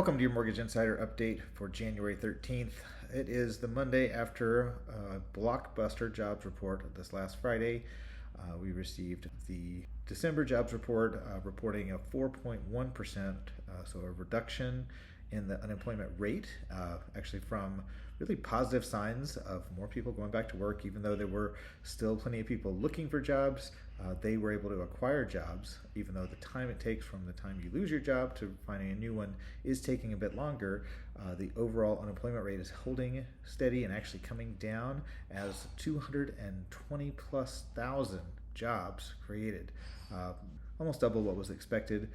Welcome to your Mortgage Insider update for January 13th. It is the Monday after a blockbuster jobs report this last Friday. We received the December jobs report reporting a 4.1%, so a reduction in the unemployment rate, actually from really positive signs of more people going back to work. Even though there were still plenty of people looking for jobs, they were able to acquire jobs, even though the time it takes from the time you lose your job to finding a new one is taking a bit longer. The overall unemployment rate is holding steady and actually coming down as 220 plus thousand jobs created. Almost double what was expected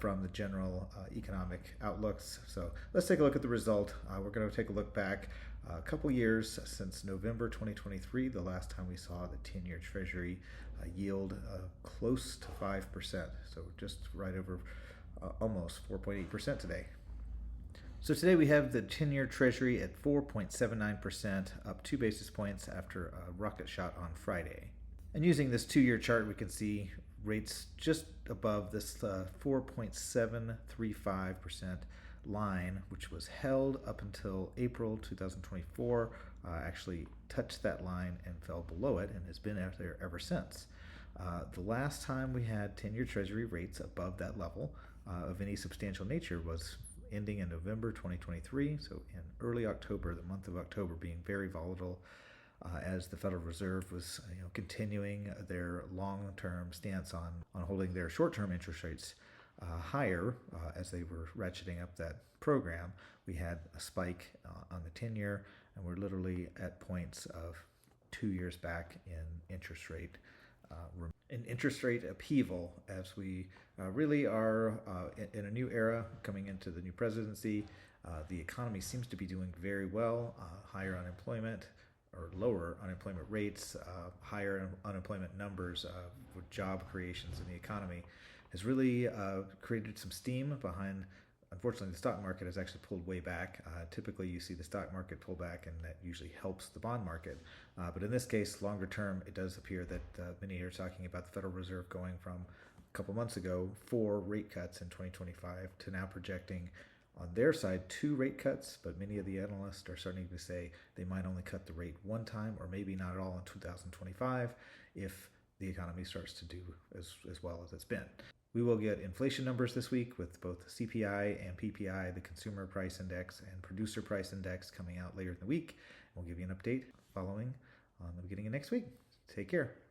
from the general economic outlooks. So let's take a look at the result. We're going to take a look back a couple years since November 2023, the last time we saw the 10-year Treasury yield close to 5%. So just right over almost 4.8% today. So today we have the 10-year Treasury at 4.79%, up 2 basis points after a rocket shot on Friday. And using this 2-year chart, we can see rates just above this 4.735% line, which was held up until April 2024, actually touched that line and fell below it and has been out there ever since. The last time we had 10-year Treasury rates above that level of any substantial nature was ending in November 2023, so in early October, the month of October being very volatile, as the Federal Reserve was continuing their long-term stance on holding their short-term interest rates higher as they were ratcheting up that program. We had a spike on the 10-year, and we're literally at points of 2 years back in interest rate upheaval, as we really are in a new era coming into the new presidency. The economy seems to be doing very well, higher unemployment, or lower unemployment rates, higher unemployment numbers with job creations in the economy has really created some steam behind. Unfortunately, the stock market has actually pulled way back. Typically, you see the stock market pull back, and that usually helps the bond market. But in this case, longer term, it does appear that many are talking about the Federal Reserve going from a couple months ago 4 rate cuts in 2025 to now projecting on their side 2 rate cuts, but many of the analysts are starting to say they might only cut the rate one time, or maybe not at all in 2025 if the economy starts to do as well as it's been. We will get inflation numbers this week with both CPI and PPI, the Consumer Price Index and Producer Price Index, coming out later in the week. We'll give you an update following on the beginning of next week. Take care.